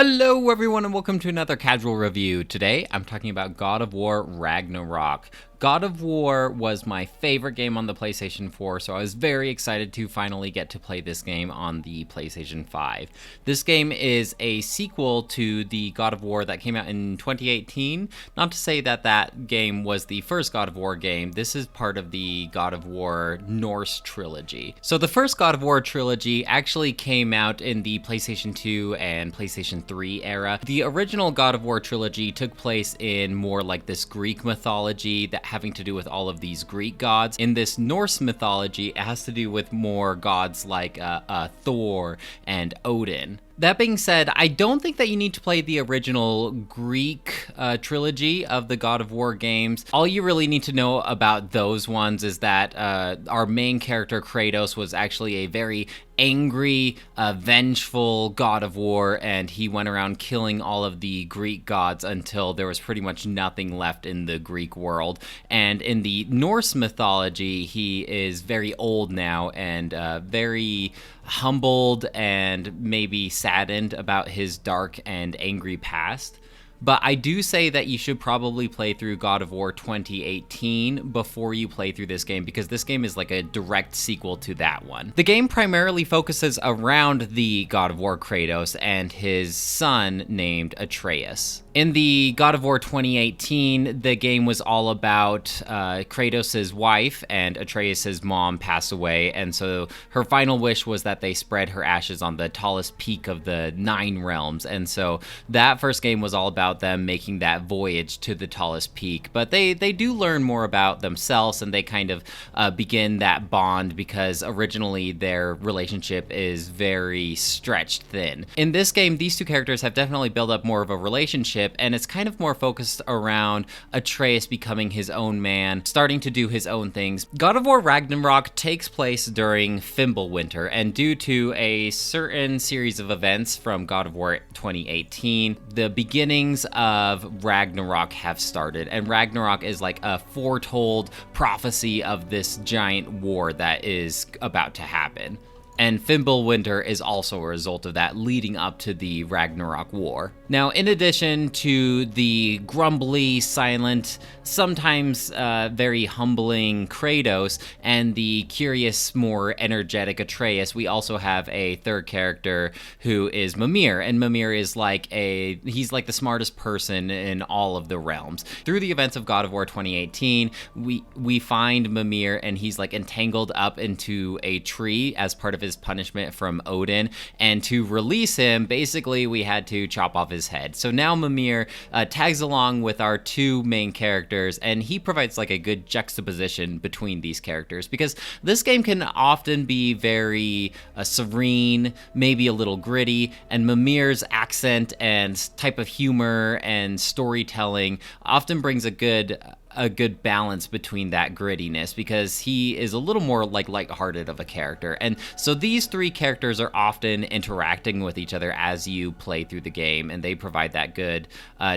Hello everyone and welcome to another casual review. Today I'm talking about God of War Ragnarok. God of War was my favorite game on the PlayStation 4, so I was very excited to finally get to play this game on the PlayStation 5. This game is a sequel to the God of War that came out in 2018. Not to say that that game was the first God of War game, this is part of the God of War Norse trilogy. So the first God of War trilogy actually came out in the PlayStation 2 and PlayStation 3 era. The original God of War trilogy took place in more like this Greek mythology that having to do with all of these Greek gods. In this Norse mythology, it has to do with more gods like Thor and Odin. That being said, I don't think that you need to play the original Greek trilogy of the God of War games. All you really need to know about those ones is that our main character Kratos was actually a very angry, vengeful God of War, and he went around killing all of the Greek gods until there was pretty much nothing left in the Greek world. And in the Norse mythology, he is very old now and very humbled and maybe saddened about his dark and angry past. But I do say that you should probably play through God of War 2018 before you play through this game, because this game is like a direct sequel to that one. The game primarily focuses around the God of War Kratos and his son named Atreus. In the God of War 2018, the game was all about Kratos' wife and Atreus' mom passed away, and so her final wish was that they spread her ashes on the tallest peak of the 9 realms, and so that first game was all about them making that voyage to the tallest peak. But they do learn more about themselves, and they kind of begin that bond because originally their relationship is very stretched thin. In this game, these two characters have definitely built up more of a relationship, and it's kind of more focused around Atreus becoming his own man, starting to do his own things. God of War Ragnarok takes place during Fimbulwinter, and due to a certain series of events from God of War 2018, the beginnings of Ragnarok have started, and Ragnarok is like a foretold prophecy of this giant war that is about to happen. And Fimbulwinter is also a result of that, leading up to the Ragnarok War. Now, in addition to the grumbly, silent, sometimes very humbling Kratos and the curious, more energetic Atreus, we also have a third character who is Mimir. And Mimir is he's like the smartest person in all of the realms. Through the events of God of War 2018, we find Mimir, and he's like entangled up into a tree as part of his punishment from Odin, and to release him, basically we had to chop off his head. So now Mimir tags along with our two main characters, and he provides like a good juxtaposition between these characters, because this game can often be very serene, maybe a little gritty, and Mimir's accent and type of humor and storytelling often brings a good balance between that grittiness, because he is a little more like lighthearted of a character. And so these three characters are often interacting with each other as you play through the game, and they provide that good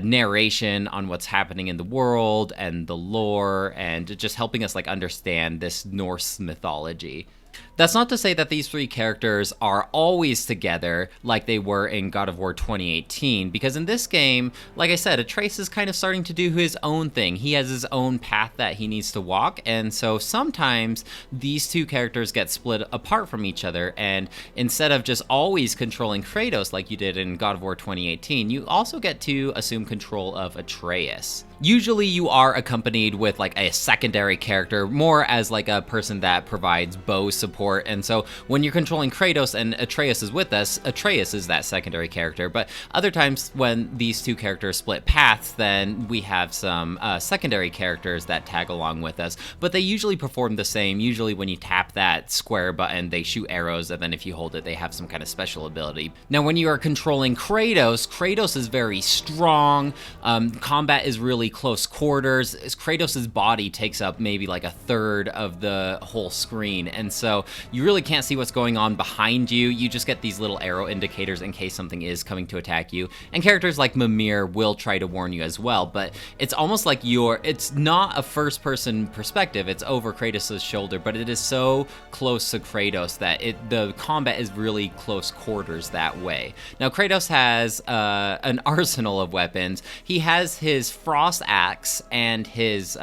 narration on what's happening in the world and the lore, and just helping us like understand this Norse mythology. That's not to say that these three characters are always together like they were in God of War 2018, because in this game, like I said, Atreus is kind of starting to do his own thing. He has his own path that he needs to walk, and so sometimes these two characters get split apart from each other, and instead of just always controlling Kratos like you did in God of War 2018, you also get to assume control of Atreus. Usually you are accompanied with like a secondary character, more as like a person that provides bow support. And so when you're controlling Kratos and Atreus is with us, Atreus is that secondary character. But other times when these two characters split paths, then we have some secondary characters that tag along with us. But they usually perform the same. Usually when you tap that square button, they shoot arrows, and then if you hold it, they have some kind of special ability. Now when you are controlling Kratos, Kratos is very strong. Combat is really really close quarters. Kratos' body takes up maybe like a third of the whole screen, and so you really can't see what's going on behind you. You just get these little arrow indicators in case something is coming to attack you. And characters like Mimir will try to warn you as well, but it's almost like it's not a first-person perspective. It's over Kratos' shoulder, but it is so close to Kratos that the combat is really close quarters that way. Now, Kratos has an arsenal of weapons. He has his Frost Axe and his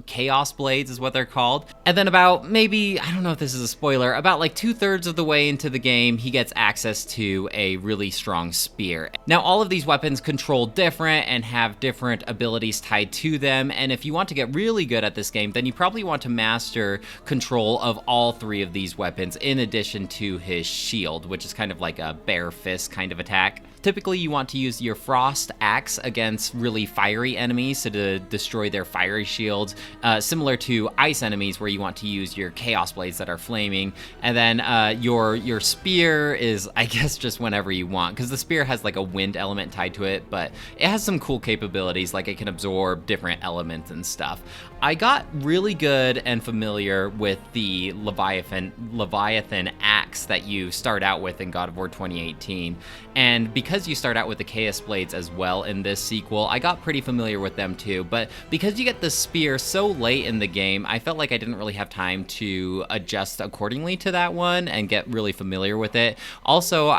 Chaos Blades is what they're called. And then about maybe, I don't know if this is a spoiler, about like 2/3 of the way into the game, he gets access to a really strong spear. Now, all of these weapons control different and have different abilities tied to them, and if you want to get really good at this game, then you probably want to master control of all 3 of these weapons in addition to his shield, which is kind of like a bare fist kind of attack. Typically, you want to use your Frost Axe against really fiery enemies to destroy their fiery shields, similar to ice enemies where you want to use your Chaos Blades that are flaming. And then your spear is, I guess, just whenever you want, because the spear has like a wind element tied to it, but it has some cool capabilities, like it can absorb different elements and stuff. I got really good and familiar with the Leviathan axe that you start out with in God of War 2018, and because you start out with the Chaos Blades as well in this sequel, I got pretty familiar with them too. But because you get the spear so late in the game, I felt like I didn't really have time to adjust accordingly to that one and get really familiar with it. Also,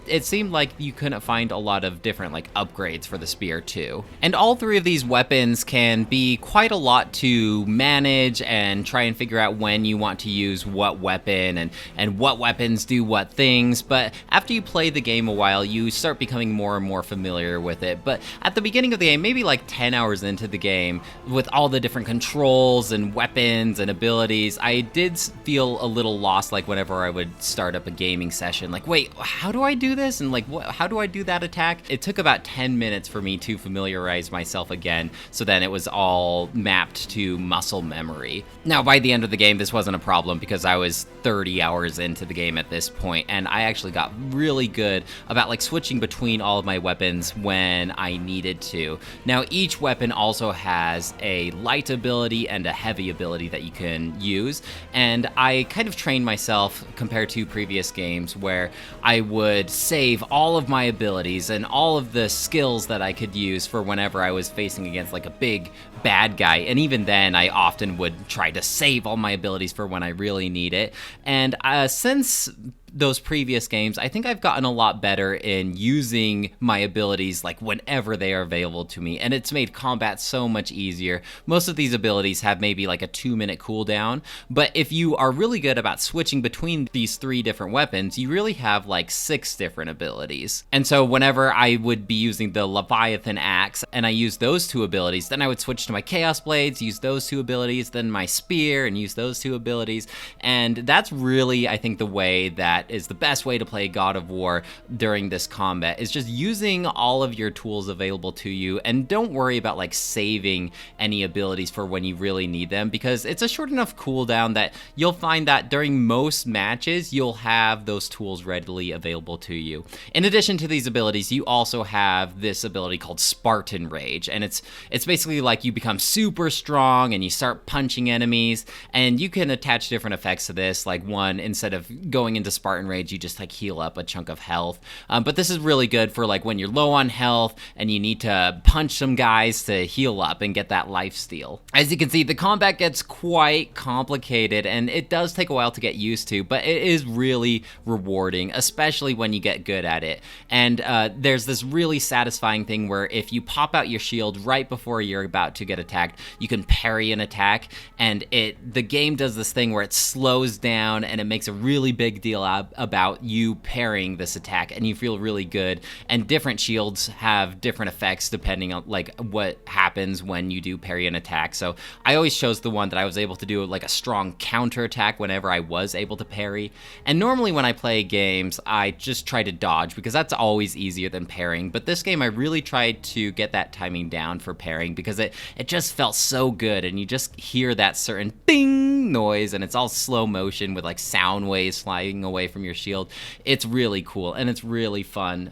it seemed like you couldn't find a lot of different like upgrades for the spear too. And all 3 of these weapons can be quite a lot to manage and try and figure out when you want to use what weapon and what weapons do what things. But after you play the game a while, you start becoming more and more familiar with it. But at the beginning of the game, maybe like 10 hours into the game, with all the different controls and weapons and abilities, I did feel a little lost, like whenever I would start up a gaming session, like, wait, how do I do this? And like, how do I do that attack? It took about 10 minutes for me to familiarize myself again, so then it was all mapped to muscle memory. Now, by the end of the game, this wasn't a problem because I was 30 hours into the game at this point, and I actually got really good about like switching between all of my weapons when I needed to. Now, each weapon also has a light ability and a heavy ability that you can use, and I kind of trained myself compared to previous games where I would save all of my abilities and all of the skills that I could use for whenever I was facing against like a big bad guy, and even then I often would try to save all my abilities for when I really need it. And since those previous games, I think I've gotten a lot better in using my abilities like whenever they are available to me, and it's made combat so much easier. Most of these abilities have maybe like a 2-minute cooldown, but if you are really good about switching between these 3 different weapons, you really have like 6 different abilities. And so whenever I would be using the Leviathan axe and I use those 2 abilities, then I would switch to my Chaos Blades, use those 2 abilities, then my spear and use those 2 abilities. And that's really, I think, the way that is the best way to play God of War during this combat, is just using all of your tools available to you, and don't worry about like saving any abilities for when you really need them, because it's a short enough cooldown that you'll find that during most matches you'll have those tools readily available to you. In addition to these abilities, you also have this ability called Spartan Rage, and it's basically like you become super strong and you start punching enemies, and you can attach different effects to this. Like one, instead of going into Spartan Rage, you just like heal up a chunk of health. But this is really good for like when you're low on health and you need to punch some guys to heal up and get that life steal. As you can see, the combat gets quite complicated and it does take a while to get used to, but it is really rewarding, especially when you get good at it. And there's this really satisfying thing where if you pop out your shield right before you're about to get attacked, you can parry an attack, and the game does this thing where it slows down and it makes a really big deal about you parrying this attack, and you feel really good. And different shields have different effects depending on like what happens when you do parry an attack. So I always chose the one that I was able to do like a strong counter attack whenever I was able to parry. And normally when I play games, I just try to dodge because that's always easier than parrying. But this game, I really tried to get that timing down for parrying because it just felt so good, and you just hear that certain ding boing noise, and it's all slow motion with like sound waves flying away from your shield. It's really cool, and it's really fun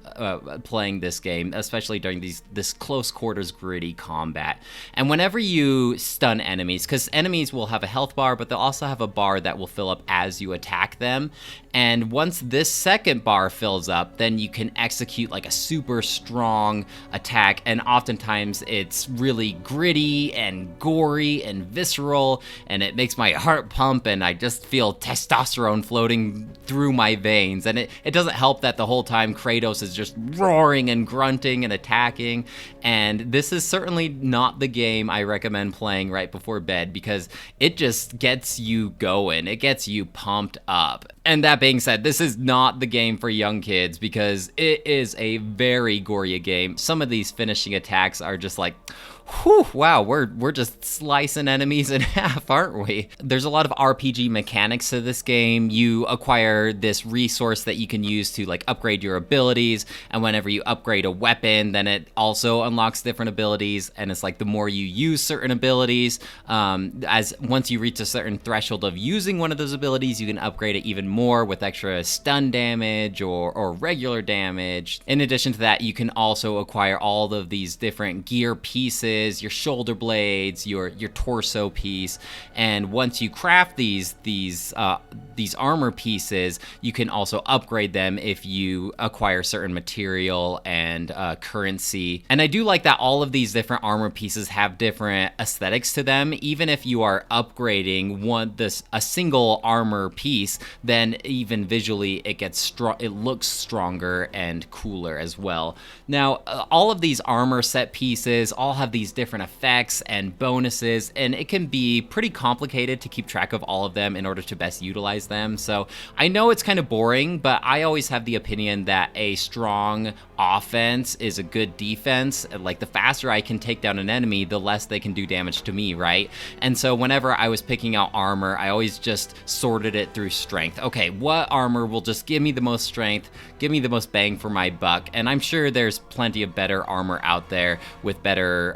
playing this game, especially during this close quarters gritty combat. And whenever you stun enemies, because enemies will have a health bar, but they'll also have a bar that will fill up as you attack them. And once this second bar fills up, then you can execute like a super strong attack. And oftentimes it's really gritty and gory and visceral, and it makes my heart pump, and I just feel testosterone floating through my veins. And it doesn't help that the whole time Kratos is just roaring and grunting and attacking. And this is certainly not the game I recommend playing right before bed, because it just gets you going. It gets you pumped up. And that being said, this is not the game for young kids, because it is a very gory game. Some of these finishing attacks are just like, whew, wow, we're just slicing enemies in half, aren't we? There's a lot of RPG mechanics to this game. You acquire this resource that you can use to like upgrade your abilities, and whenever you upgrade a weapon, then it also unlocks different abilities. And it's like the more you use certain abilities, as once you reach a certain threshold of using one of those abilities, you can upgrade it even more with extra stun damage or regular damage. In addition to that, you can also acquire all of these different gear pieces, your shoulder blades, your torso piece, and once you craft these armor pieces, you can also upgrade them if you acquire certain material and currency. And I do like that all of these different armor pieces have different aesthetics to them. Even if you are upgrading a single armor piece, then even visually it gets strong. It looks stronger and cooler as well. Now, all of these armor set pieces all have these different effects and bonuses, and it can be pretty complicated to keep track of all of them in order to best utilize them. So I know it's kind of boring, but I always have the opinion that a strong offense is a good defense. Like, the faster I can take down an enemy, the less they can do damage to me, right? And so whenever I was picking out armor, I always just sorted it through strength. Okay, what armor will just give me the most strength, give me the most bang for my buck? And I'm sure there's plenty of better armor out there with better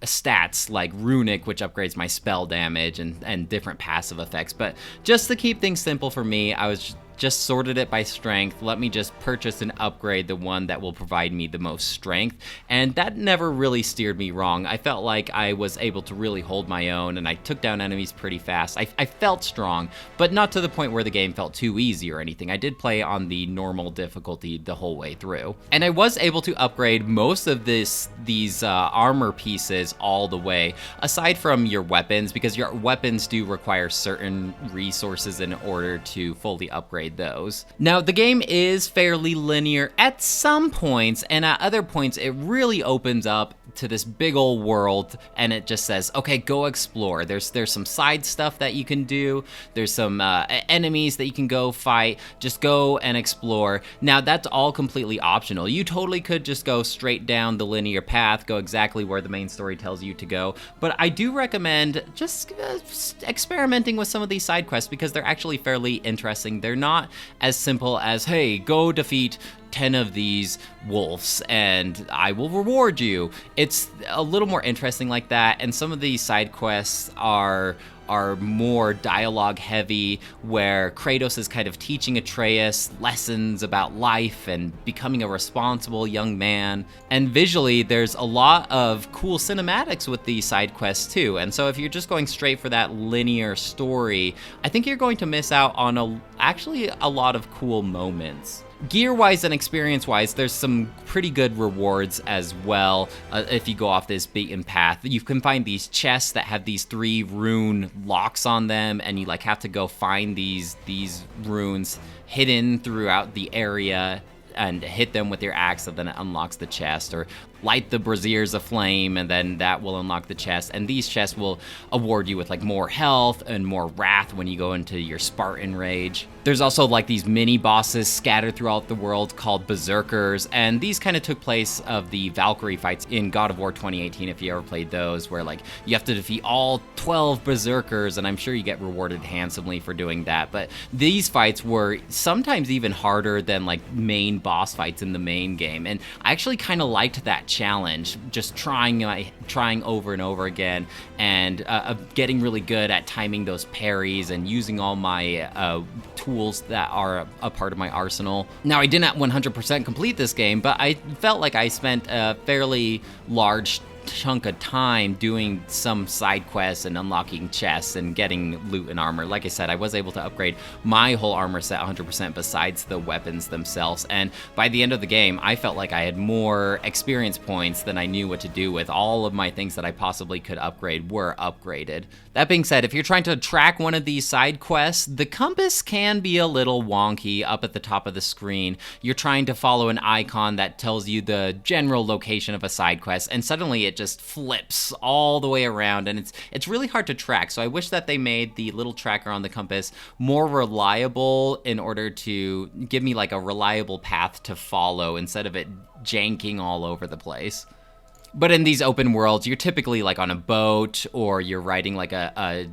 stats, like runic, which upgrades my spell damage and different passive effects. But just to keep things simple for me, I was just sorted it by strength. Let me just purchase and upgrade the one that will provide me the most strength. And that never really steered me wrong. I felt like I was able to really hold my own, and I took down enemies pretty fast. I felt strong, but not to the point where the game felt too easy or anything. I did play on the normal difficulty the whole way through. And I was able to upgrade most of these armor pieces all the way, aside from your weapons, because your weapons do require certain resources in order to fully upgrade those. Now, the game is fairly linear at some points, and at other points it really opens up to this big old world, and it just says, okay, go explore. There's some side stuff that you can do. There's some enemies that you can go fight. Just go and explore. Now, that's all completely optional. You totally could just go straight down the linear path, go exactly where the main story tells you to go. But I do recommend just experimenting with some of these side quests, because they're actually fairly interesting. They're not as simple as, hey, go defeat 10 of these wolves and I will reward you. It's a little more interesting like that, and some of these side quests are more dialogue heavy, where Kratos is kind of teaching Atreus lessons about life and becoming a responsible young man. And visually, there's a lot of cool cinematics with these side quests too. And so if you're just going straight for that linear story, I think you're going to miss out on actually a lot of cool moments. Gear-wise and experience-wise, there's some pretty good rewards as well. If you go off this beaten path, you can find these chests that have these 3 rune locks on them, and you like have to go find these runes hidden throughout the area and hit them with your axe, and then it unlocks the chest. Or light the braziers aflame, and then that will unlock the chest. And these chests will award you with like more health and more wrath when you go into your Spartan rage. There's also like these mini bosses scattered throughout the world called berserkers, and these kind of took place of the Valkyrie fights in God of War 2018, if you ever played those, where like you have to defeat all 12 berserkers, and I'm sure you get rewarded handsomely for doing that. But these fights were sometimes even harder than like main boss fights in the main game, and I actually kind of liked that challenge, just trying over and over again, and getting really good at timing those parries and using all my tools that are a part of my arsenal. Now, I didn't 100% complete this game, but I felt like I spent a fairly large chunk of time doing some side quests and unlocking chests and getting loot and armor. Like I said, I was able to upgrade my whole armor set 100% besides the weapons themselves, and by the end of the game I felt like I had more experience points than I knew what to do with. All of my things that I possibly could upgrade were upgraded. That being said, if you're trying to track one of these side quests, the compass can be a little wonky up at the top of the screen. You're trying to follow an icon that tells you the general location of a side quest, and suddenly it just flips all the way around, and it's really hard to track. So I wish that they made the little tracker on the compass more reliable in order to give me like a reliable path to follow instead of it janking all over the place. But in these open worlds, you're typically like on a boat, or you're riding like a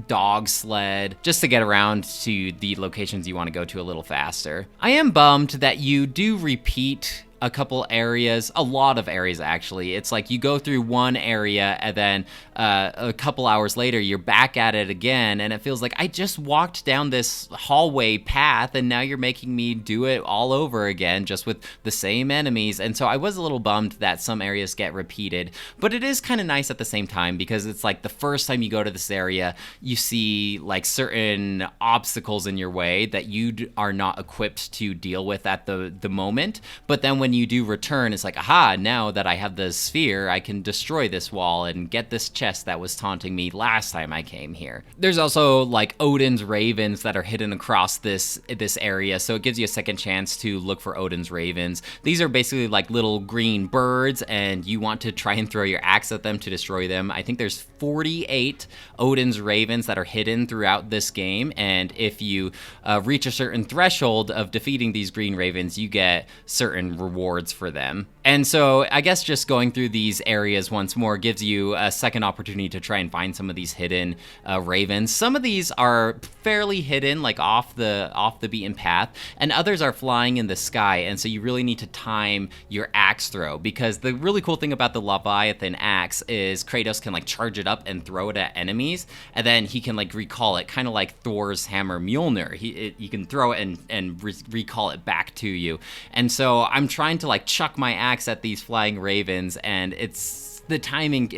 dog sled just to get around to the locations you want to go to a little faster. I am bummed that you do repeat a couple areas, a lot of areas actually. It's like you go through one area and then a couple hours later you're back at it again, and it feels like I just walked down this hallway path and now you're making me do it all over again just with the same enemies. And so I was a little bummed that some areas get repeated, but it is kind of nice at the same time because it's like the first time you go to this area you see like certain obstacles in your way that you are not equipped to deal with at the moment, but then when you do return, it's like, aha, now that I have the sphere, I can destroy this wall and get this chest that was taunting me last time I came here. There's also like Odin's ravens that are hidden across this area, so it gives you a second chance to look for Odin's ravens. These are basically like little green birds, and you want to try and throw your axe at them to destroy them. I think there's 48 Odin's ravens that are hidden throughout this game, and if you reach a certain threshold of defeating these green ravens, you get certain rewards for them. And so I guess just going through these areas once more gives you a second opportunity to try and find some of these hidden ravens. Some of these are fairly hidden, like off the beaten path, and others are flying in the sky, and so you really need to time your axe throw, because the really cool thing about the Leviathan axe is Kratos can like charge it up and throw it at enemies, and then he can like recall it, kind of like Thor's hammer Mjolnir. You can throw it and recall it back to you. And so I'm trying to like chuck my axe at these flying ravens, and the timing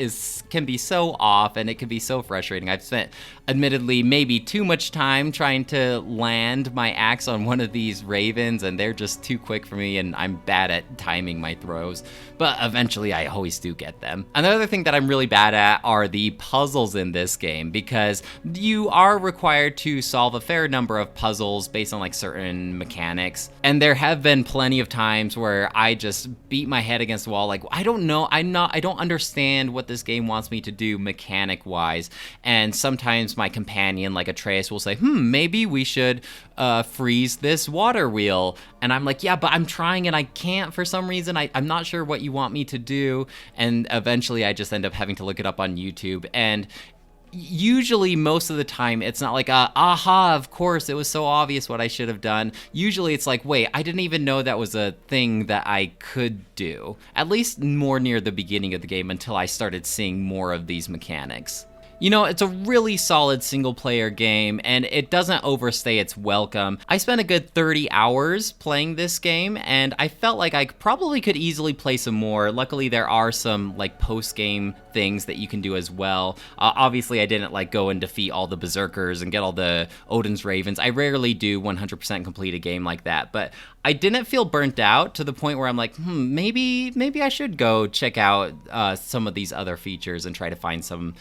can be so off, and it can be so frustrating. I've spent, admittedly, maybe too much time trying to land my axe on one of these ravens, and they're just too quick for me, and I'm bad at timing my throws. But eventually, I always do get them. Another thing that I'm really bad at are the puzzles in this game, because you are required to solve a fair number of puzzles based on like certain mechanics. And there have been plenty of times where I just beat my head against the wall, like, I don't know, I don't understand what this game wants me to do mechanic wise. And sometimes my companion, like Atreus, will say, maybe we should freeze this water wheel. And I'm like, yeah, but I'm trying and I can't for some reason. I'm not sure what you want me to do. And eventually I just end up having to look it up on YouTube. And usually most of the time it's not like aha, of course, it was so obvious what I should have done. Usually it's like, wait, I didn't even know that was a thing that I could do. At least more near the beginning of the game, until I started seeing more of these mechanics. You know, it's a really solid single-player game, and it doesn't overstay its welcome. I spent a good 30 hours playing this game, and I felt like I probably could easily play some more. Luckily, there are some, like, post-game things that you can do as well. Obviously, I didn't, like, go and defeat all the Berserkers and get all the Odin's Ravens. I rarely do 100% complete a game like that, but I didn't feel burnt out to the point where I'm like, maybe I should go check out some of these other features and try to find some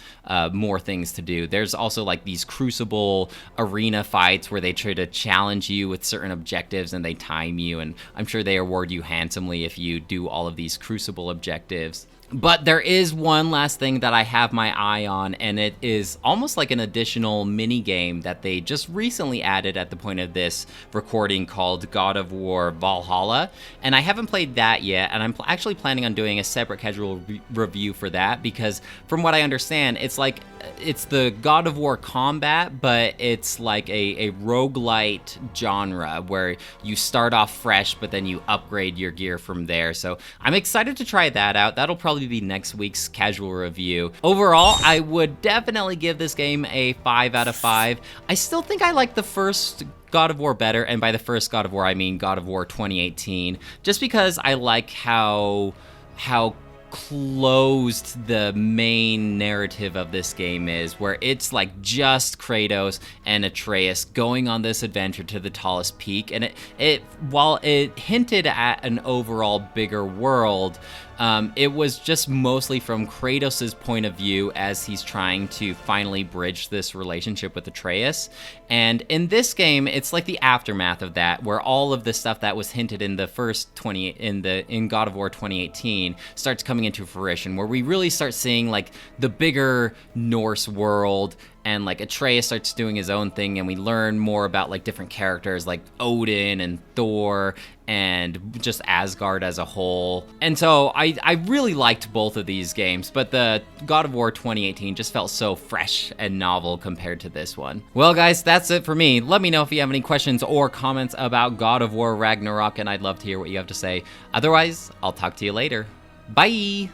more things to do. There's also like these Crucible arena fights where they try to challenge you with certain objectives and they time you, and I'm sure they reward you handsomely if you do all of these Crucible objectives. But there is one last thing that I have my eye on, and it is almost like an additional mini game that they just recently added at the point of this recording, called God of War Valhalla. And I haven't played that yet, and I'm actually planning on doing a separate casual review for that, because from what I understand, it's like it's the God of War combat, but it's like a roguelite genre where you start off fresh, but then you upgrade your gear from there. So I'm excited to try that out. That'll probably be next week's casual review. Overall, I would definitely give this game a 5 out of 5. I still think I like the first God of War better, and by the first God of War, I mean God of War 2018, just because I like how closed the main narrative of this game is, where it's like just Kratos and Atreus going on this adventure to the tallest peak, and it while it hinted at an overall bigger world, it was just mostly from Kratos' point of view as he's trying to finally bridge this relationship with Atreus. And in this game, it's like the aftermath of that, where all of the stuff that was hinted in the first in God of War 2018 starts coming into fruition, where we really start seeing like the bigger Norse world, and like Atreus starts doing his own thing, and we learn more about like different characters like Odin and Thor and just Asgard as a whole. And so I really liked both of these games, but the God of War 2018 just felt so fresh and novel compared to this one. Well guys, that's it for me. Let me know if you have any questions or comments about God of War Ragnarok, and I'd love to hear what you have to say. Otherwise, I'll talk to you later. Bye!